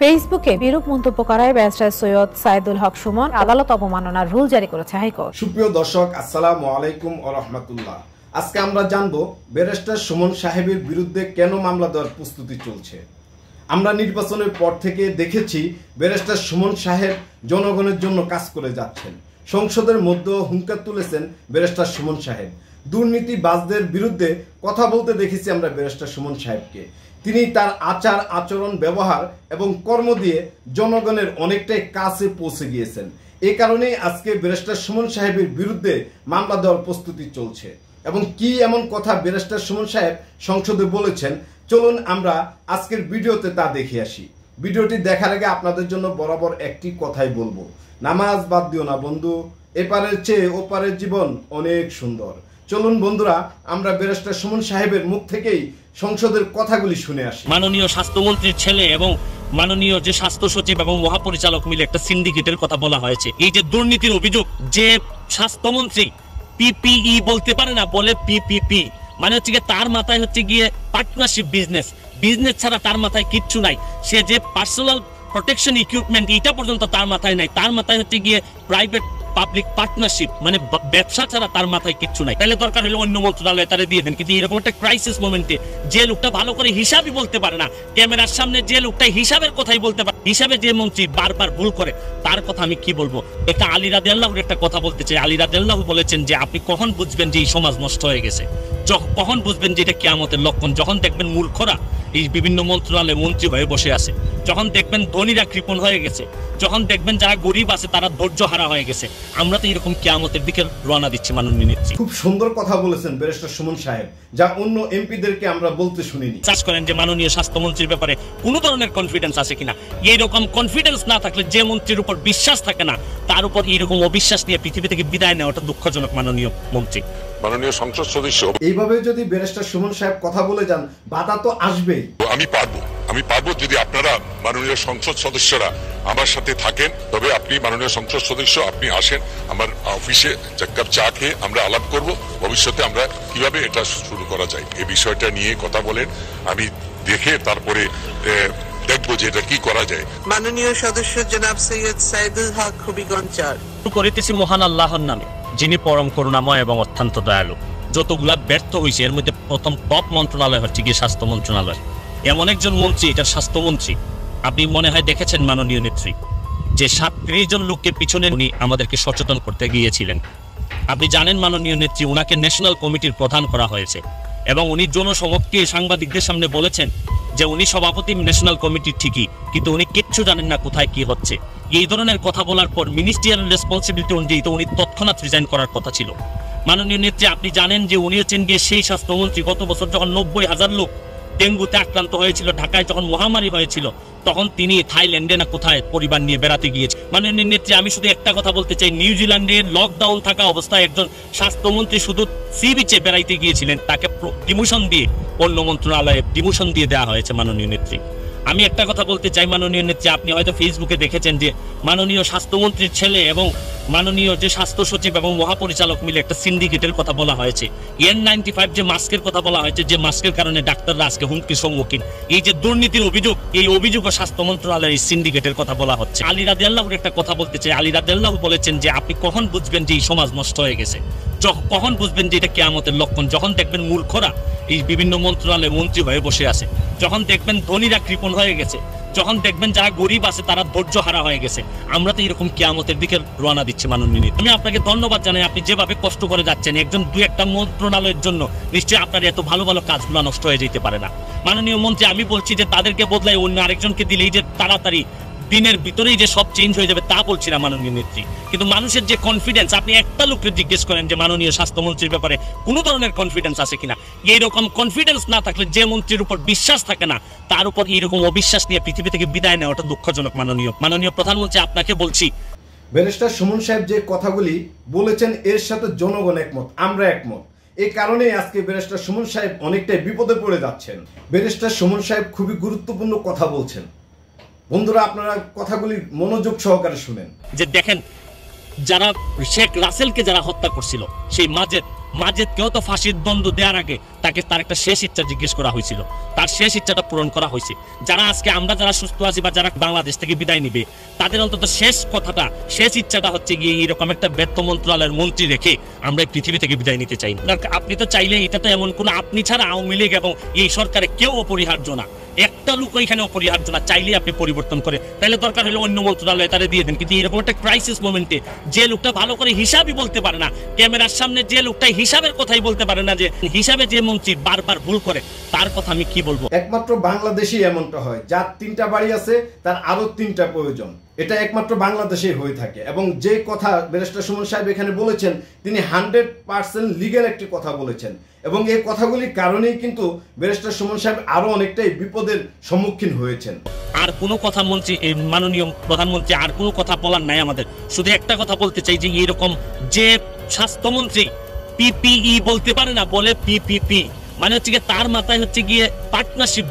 ফেসবুকে বিরূপ মন্তব্য করায় ব্যারিস্টার সৈয়দ সাইদুল হক সুমন আদালত অবমাননার রুল জারি করেছে হাইকোর্ট। সুপ্রিয় দর্শক, আসসালামু আলাইকুম ওয়া রাহমাতুল্লাহ। আজকে আমরা জানবো ব্যারিস্টার সুমন সাহেবের বিরুদ্ধে কেন মামলা দেওয়ার প্রস্তুতি চলছে। আমরা নির্বাচনের পর থেকে দেখেছি ব্যারিস্টার সুমন সাহেব জনগণের জন্য কাজ করে যাচ্ছেন। সংসদের মধ্যে হুঙ্কার তুলেছেন ব্যারিস্টার সুমন সাহেব। দুর্নীতিবাজদের বিরুদ্ধে কথা বলতে দেখেছি আমরা ব্যারিস্টার সুমন সাহেবকে। তিনি তার আচার আচরণ ব্যবহার এবং কর্ম দিয়ে জনগণের অনেকটাই কাছে পৌঁছে গিয়েছেন। এই কারণেই আজকে ব্যারিস্টার সুমন সাহেবের বিরুদ্ধে মামলা দেওয়ার প্রস্তুতি চলছে। এবং কি এমন কথা ব্যারিস্টার সুমন সাহেব সংসদে বলেছেন, চলুন আমরা আজকের ভিডিওতে তা দেখে আসি। ভিডিওটি দেখার আগে আপনাদের জন্য বরাবর একটি কথাই বলবো, নামাজ বাদ দিও না বন্ধু, এপারের চেয়ে ওপারের জীবন অনেক সুন্দর। চলুন বন্ধুরা, আমরা ব্যারিস্টার সুমন সাহেবের মুখ থেকেই সংসদের কথাগুলি শুনে আসি। মাননীয় স্বাস্থ্যমন্ত্রীর ছেলে এবং মাননীয় যে স্বাস্থ্য সচিব এবং মহাপরিচালক মিলে একটা সিন্ডিকেটের কথা বলা হয়েছে। এই যে দুর্নীতির অভিযোগ, যে স্বাস্থ্যমন্ত্রী পিপিই বলতে পারে না, বলে পিপিপি, মানে হচ্ছে গিয়ে তার মাথায় হচ্ছে গিয়ে পার্টনারশিপ বিজনেস ছাড়া তার মাথায় কিচ্ছু নাই। সে যে পার্সোনাল প্রোটেকশন ইকুইপমেন্ট এটা পর্যন্ত তার মাথায় নাই। তার মাথায় হচ্ছে গিয়ে প্রাইভেট পাবলিক পার্টনারশিপ, মানে ব্যবসা ছাড়া তার মাথায় কিচ্ছু নাই। তাহলে দরকার হলে অন্য মন্ত্রণালয়ে তারা দিয়ে দেন। কিন্তু এরকম একটা ক্রাইসিস মোমেন্টে যে লোকটা ভালো করে হিসাবই বলতে পারে না, ক্যামেরার সামনে যে লোকটা হিসাবের কথাই বলতে পারে, হিসাবে যে মন্ত্রী বারবার ভুল করে, তার কথা আমি কি বলবো। একটা আলী রাদিয়াল্লাহুর একটা কথা বলতে চাই। আলী রাদিয়াল্লাহু বলেছেন যে আপনি কখন বুঝবেন যে এই সমাজ নষ্ট হয়ে গেছে, কখন বুঝবেন যে এটা কিয়ামতের লক্ষণ, যখন দেখবেন মূর্খরা এই বিভিন্ন মন্ত্রণালয়ে মন্ত্রী হয়ে বসে আছে, যখন দেখবেন ধনীরা কৃপণ হয়ে গেছে, যখন দেখবেন যারা গরিব আছে তারা ধৈর্য হারা হয়ে গেছে। আমরা তো এরকম কিয়ামতের দিকে রওনা দিচ্ছি মাননীয় নেত্রী। খুব সুন্দর কথা বলেছেন ব্যারিস্টার সুমন সাহেব, যা অন্য এমপিদেরকে আমরা বলতে শুনিনি। চাষ করেন যে মাননীয় স্বাস্থ্যমন্ত্রীর ব্যাপারে কোনো ধরনের কনফিডেন্স আছে কিনা। এইরকম কনফিডেন্স না থাকলে, যে মন্ত্রীর উপর বিশ্বাস থাকে না তার উপর এইরকম অবিশ্বাস নিয়ে পৃথিবী থেকে বিদায় নেওয়াটা দুঃখজনক। মাননীয় মন্ত্রী, মাননীয় সংসদ সদস্য, এইভাবে যদি ব্যারিস্টার সুমন সাহেব কথা বলে যান, বাধা তো আসবেই। আমি পারবো যদি আপনারা মাননীয় সংসদ সদস্যরা আমার সাথে থাকেন, তবে আপনি মাননীয় সংসদ সদস্য, আপনি আসেন আমার অফিসে, এক কাপ চা খেয়ে আমরা আলাপ করব ভবিষ্যতে আমরা কিভাবে এটা শুরু করা যায় এই বিষয়টা নিয়ে কথা বলেন। আমি দেখে তারপরে দেখবো যে এটা কি করা যায়। মাননীয় সদস্য জনাব সৈয়দ সাইদুল হক হবিগঞ্জ ৪। করিতেছি মহান আল্লাহর নামে, যিনি পরম করুণাময় এবং অত্যন্ত দয়ালু। যতগুলা ব্যর্থ হয়েছে এর মধ্যে প্রথম টপ মন্ত্রণালয় হচ্ছে গিয়ে স্বাস্থ্য মন্ত্রণালয়। এমন একজন মন্ত্রী, এটা স্বাস্থ্যমন্ত্রী, আপনি মনে হয় দেখেছেন মাননীয় নেত্রী, যে 37 জন লোককে পিছনে উনি আমাদেরকে সচেতন করতে গিয়েছিলেন। আপনি জানেন মাননীয় নেত্রী, উনাকে ন্যাশনাল কমিটির প্রধান করা হয়েছে এবং উনি জনসমক্ষে সাংবাদিকদের সামনে বলেছেন যে উনি সভাপতি ন্যাশনাল কমিটির ঠিকই, কিন্তু উনি কিচ্ছু জানেন না কোথায় কি হচ্ছে। এই ধরনের কথা বলার পর মিনিস্ট্রিয়াল রেসপন্সিবিলিটি অনুযায়ী তো উনি তৎক্ষণাৎ রিজাইন করার কথা ছিল। মাননীয় নেত্রী, আপনি জানেন যে উনি হচ্ছেন গিয়ে সেই স্বাস্থ্যমন্ত্রী গত বছর যখন 90,000 লোক ডেঙ্গুতে আক্রান্ত হয়েছিল, ঢাকায় যখন মহামারী হয়েছিল, তখন তিনি থাইল্যান্ডে না কোথায় পরিবার নিয়ে বেড়াতে গিয়েছে। মাননীয় নেত্রী, আমি শুধু একটা কথা বলতে চাই, নিউজিল্যান্ডে লকডাউন থাকা অবস্থায় একজন স্বাস্থ্যমন্ত্রী শুধু সি বিচে বেড়াইতে গিয়েছিলেন, তাকে ডিমোশন দিয়ে অন্য মন্ত্রণালয়ে ডিমোশন দিয়ে দেওয়া হয়েছে। মাননীয় নেত্রী, আমি একটা কথা বলতে চাই মাননীয় নেত্রী, আপনি হয়তো ফেসবুকে দেখেছেন যে মাননীয় স্বাস্থ্যমন্ত্রীর ছেলে এবং মাননীয় যে স্বাস্থ্য সচিব এবং মহাপরিচালক মিলে একটা সিন্ডিকেটের কথা বলা হয়েছে। N95 যে মাস্কের কথা বলা হয়েছে, যে মাস্কের কারণে ডাক্তাররা আজকে হুমকির সম্মুখীন। এই যে দুর্নীতির অভিযোগ, এই অভিযোগ স্বাস্থ্য মন্ত্রণালয়ের এই সিন্ডিকেটের কথা বলা হচ্ছে। আলী রাদিয়াল্লাহুর একটা কথা বলতে চাই। আলী রাদিয়াল্লাহু বলেছেন যে আপনি কখন বুঝবেন যে এই সমাজ নষ্ট হয়ে গেছে, কখন বুঝবেন যে এটা কিয়ামতের লক্ষণ, যখন দেখবেন মূর্খরা এই বিভিন্ন মন্ত্রণালয়ে মন্ত্রী হয়ে বসে আছে, যখন দেখবেন ধনীরা কৃপণ হয়ে গেছে, যখন দেখবেন যারা গরিব আছে তারা ধৈর্য হারা হয়ে গেছে। আমরা তো এরকম কিয়ামতের দিকে রওনা দিচ্ছি মাননীয়। আমি আপনাকে ধন্যবাদ জানাই, আপনি যেভাবে কষ্ট করে যাচ্ছেন। একজন দুই একটা মন্ত্রণালয়ের জন্য নিশ্চয়ই আপনার এত ভালো ভালো কাজগুলো নষ্ট হয়ে যেতে পারে না। মাননীয় মন্ত্রী, আমি বলছি যে তাদেরকে বদলাই অন্য আরেকজনকে দিলেই যে তাড়াতাড়ি দিনের ভিতরেই যে সব চেঞ্জ হয়ে যাবে তা বলছি না মাননীয় নেত্রী, কিন্তু মানুষের যে কনফিডেন্স, আপনি একটা লোককে জিজ্ঞেস করেন যে মাননীয় স্বাস্থ্যমন্ত্রীর ব্যাপারে কোনো ধরনের কনফিডেন্স আছে কিনা। এইরকম কনফিডেন্স না থাকলে, যে মন্ত্রীর উপর বিশ্বাস থাকে না তার উপর এইরকম অবিশ্বাস নিয়ে পৃথিবী থেকে বিদায় নেওয়াটা দুঃখজনক। মাননীয় প্রধানমন্ত্রী, আপনাকে বলছি, ব্যারিস্টার সুমন সাহেব যে কথাগুলি বলেছেন এর সাথে জনগণ একমত, আমরা একমত। এই কারণেই আজকে ব্যারিস্টার সুমন সাহেব অনেকটাই বিপদে পড়ে যাচ্ছেন। ব্যারিস্টার সুমন সাহেব খুবই গুরুত্বপূর্ণ কথা বলছেন। বন্ধুরা, আপনারা কথাগুলি মনোযোগ সহকারে শুনেন। যে দেখেন যারা শেখ রাসেলকে যারা হত্যা করছিল, সেই মাজেদকেও তো ফাঁসির দণ্ড দেওয়ার আগে তাকে তার একটা শেষ ইচ্ছা জিজ্ঞেস করা হয়েছিল, তার শেষ ইচ্ছাটা পূরণ করা হয়েছে। যারা আজকে আমরা যারা সুস্থ আছি বা যারা বাংলাদেশ থেকে বিদায় নিবে, তাদের অন্তত শেষ কথাটা, শেষ ইচ্ছাটা হচ্ছে গিয়ে এরকম একটা ব্যর্থ মন্ত্রণালয়ের মন্ত্রী রেখে আমরা এই পৃথিবী থেকে বিদায় নিতে চাই। আপনি তো চাইলে, এটা তো এমন কোনো আপনি ছাড়া আওয়ামী লীগ এবং এই সরকারে কেউ অপরিহার্য না, একটা লোক এখানে অপরিহার্য না, চাইলে আপনি পরিবর্তন করে, তাহলে দরকার হলে অন্য মন্ত্রণালয়ে তারা দিয়ে দেন। কিন্তু এরকম একটা ক্রাইসিস মোমেন্টে যে লোকটা ভালো করে হিসাবই বলতে পারে না, ক্যামেরার সামনে যে লোকটা হিসাবের কথাই বলতে পারে না, যে হিসাবে যে মন্ত্রী বারবার ভুল করে, তার কথা আমি কি বলবো? একমাত্র বাংলাদেশেই এমনটা হয়, যার 3টা বাড়ি আছে তার আরো 3টা প্রয়োজন। এটা একমাত্র বাংলাদেশেই হয়ে থাকে। এবং যে কথা ব্যারিস্টার সুমন সাহেব এখানে বলেছেন, তিনি 100% লিগ্যাল একটি কথা বলেছেন, এবং এই কথাগুলির কারণেই কিন্তু ব্যারিস্টার সুমন সাহেব আরো অনেকটাই বিপদের সম্মুখীন হয়েছেন। আর কোনো কথা মন্ত্রী, মাননীয় প্রধানমন্ত্রী আর কোনো কথা বলার নাই আমাদের। শুধু একটা কথা বলতে চাই যে এরকম যে স্বাস্থ্যমন্ত্রী পিপিই বলতে পারে না, বলে পিপিপি, মানে হচ্ছে গিয়ে তার মাথায় হচ্ছে গিয়ে পার্টনারশিপ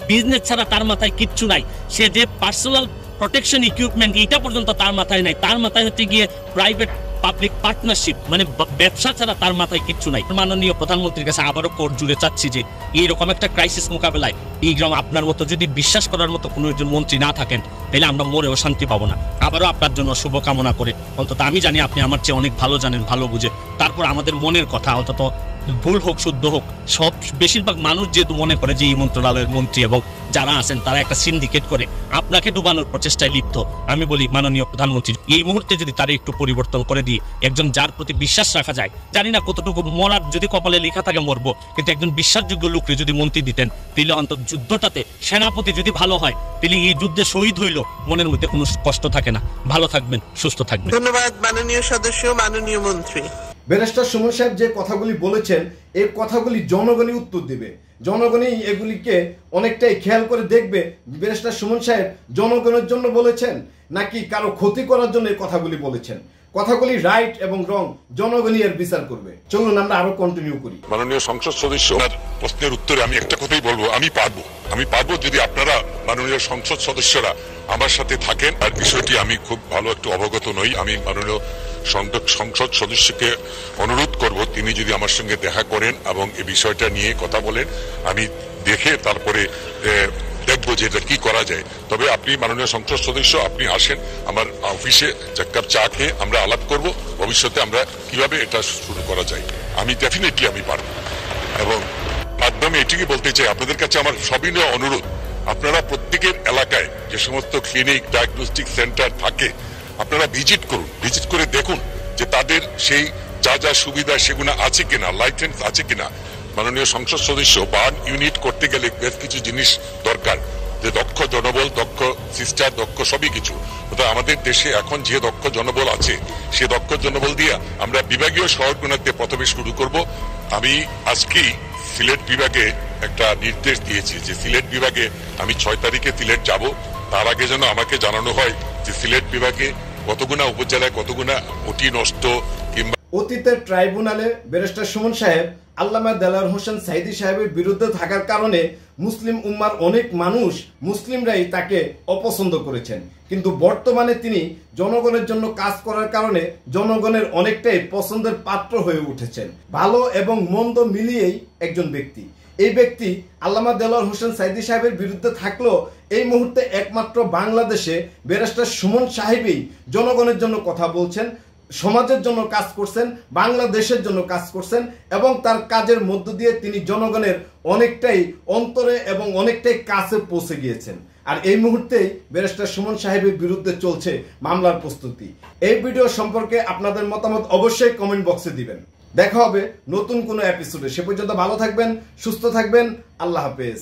বিজনেস ছাড়া তার মাথায় কিচ্ছু নাই। সে যে পার্সোনাল প্রোটেকশন ইকুইপমেন্ট, এটা পর্যন্ত তার মাথায় নাই। তার মাথায় হচ্ছে গিয়ে প্রাইভেট পাবলিক পার্টনারশিপ, মানে ব্যবসা ছাড়া তার মাথায় কিচ্ছু নাই। মাননীয় প্রধানমন্ত্রীর কাছে আবারও কোর্ট জুড়ে চাচ্ছি যে এইরকম একটা ক্রাইসিস মোকাবেলায় এই গ্রাম আপনার মতো যদি বিশ্বাস করার মতো কোনো একজন মন্ত্রী না থাকেন, তাহলে আমরা মরেও শান্তি পাবো না। আবারও আপনার জন্য শুভকামনা করে, অন্তত আমি জানি আপনি আমার চেয়ে অনেক ভালো জানেন, ভালো বুঝে, তারপর আমাদের মনের কথা, অন্তত ভুল হোক শুদ্ধ হোক, সব বেশিরভাগ মানুষ যেহেতু মনে করে যে এই মন্ত্রণালয়ের মন্ত্রী এবং যারা আছেন তারা একটা সিন্ডিকেট করে আপনাকে ডুবানোর প্রচেষ্টায় লিপ্ত। আমি বলি মাননীয় প্রধানমন্ত্রী, এই মুহূর্তে যদি তারা একটু পরিবর্তন করে দিয়ে একজন যার প্রতি বিশ্বাস রাখা যায়, জানি না কতটুকু, মরার যদি কপালে লেখা থাকে মরবো, কিন্তু একজন বিশ্বাসযোগ্য লোককে যদি মন্ত্রী দিতেন, তাহলে অন্তত যুদ্ধটাতে সেনাপতি যদি ভালো হয়, তাহলে এই যুদ্ধে শহীদ হইলো মনের মধ্যে কোনো কষ্ট থাকে না। ভালো থাকবেন, সুস্থ থাকবেন। ধন্যবাদ মাননীয় সদস্য, মাননীয় মন্ত্রী। ব্যারিস্টার সুমন সাহেব যে কথাগুলি বলেছেন, এই কথাগুলি জনগণই উত্তর দেবে। জনগণই এগুলিকে অনেকটাই খেয়াল করে দেখবে ব্যারিস্টার সুমন সাহেব জনগণের জন্য বলেছেন নাকি কারো ক্ষতি করার জন্য এই কথাগুলি বলেছেন। কথাগুলি রাইট এবং রং জনগণই এর বিচার করবে। চলুন আমরা আরো কন্টিনিউ করি। মাননীয় সংসদ সদস্য, প্রশ্নের উত্তরে আমি একটা কথাই বলবো, আমি পারবো যদি আপনারা মাননীয় সংসদ সদস্যরা আমার সাথে থাকেন। আর বিষয়টি আমি খুব ভালো একটু অবগত নই। আমি মাননীয় সংসদ সদস্যকে অনুরোধ করব, তিনি যদি আমার সঙ্গে দেখা করেন এবং এই বিষয়টা নিয়ে কথা বলেন, আমি দেখে তারপরে দেখবো যে এটা কি করা যায়। তবে আপনি মাননীয় সংসদ সদস্য, আপনি আসেন আমার অফিসে, এক কাপ চা খেয়ে আমরা আলাপ করব ভবিষ্যতে আমরা কিভাবে এটা শুরু করা যায়। আমি ডেফিনেটলি আমি পারবো। এবং মাধ্যমে এটিকে বলতে চাই, আপনাদের কাছে আমার সবিনয় অনুরোধ, আপনারা প্রত্যেকের এলাকায় যে সমস্ত ক্লিনিক, ডায়াগনস্টিক সেন্টার থাকে, আপনারা ভিজিট করুন, ভিজিট করে দেখুন যে তাদের সেই যা যা সুবিধা সেগুলো আছে কিনা, লাইসেন্স আছে কিনা। মাননীয় সংসদ সদস্য, বার্ন ইউনিট করতে গেলে বেশ কিছু জিনিস দরকার, যে দক্ষ জনবল, দক্ষ সিস্টার, দক্ষ সবই কিছু। আমাদের দেশে এখন যে দক্ষ জনবল আছে, সে দক্ষ জনবল দিয়ে আমরা বিভাগীয় শহরগুলোতে প্রথমে শুরু করব। আমি আজকেই সিলেট বিভাগে একটা নির্দেশ দিয়েছি যে সিলেট বিভাগে আমি 6 তারিখে সিলেট যাব। তার আগে যেন আমাকে জানানো হয় যে সিলেট বিভাগে কতগুনা উপজেলায় কতগুনা ওটি নষ্ট কিংবা অতীতের ট্রাইব্যুনালে ব্যারিস্টার সুমন সাহেব আল্লামা দেলোয়ার হোসেন সাইদি সাহেবের বিরুদ্ধে থাকার কারণে মুসলিম উম্মার অনেক মানুষ, মুসলিমরাই তাকে অপছন্দ করেছেন। কিন্তু বর্তমানে তিনি জনগণের জন্য কাজ করার কারণে জনগণের অনেকটাই পছন্দের পাত্র হয়ে উঠেছেন। ভালো এবং মন্দ মিলিয়েই একজন ব্যক্তি। এই ব্যক্তি আল্লামা দেলোয়ার হোসেন সাইদি সাহেবের বিরুদ্ধে থাকলেও এই মুহূর্তে একমাত্র বাংলাদেশে ব্যারিস্টার সুমন সাহেবই জনগণের জন্য কথা বলছেন, সমাজের জন্য কাজ করছেন, বাংলাদেশের জন্য কাজ করছেন, এবং তার কাজের মধ্য দিয়ে তিনি জনগণের অনেকটাই অন্তরে এবং অনেকটাই কাছে পৌঁছে গিয়েছেন। আর এই মুহূর্তেই ব্যারিস্টার সুমন সাহেবের বিরুদ্ধে চলছে মামলার প্রস্তুতি। এই ভিডিও সম্পর্কে আপনাদের মতামত অবশ্যই কমেন্ট বক্সে দিবেন। দেখা হবে নতুন কোনো এপিসোডে। সে পর্যন্ত ভালো থাকবেন, সুস্থ থাকবেন। আল্লাহ হাফেজ।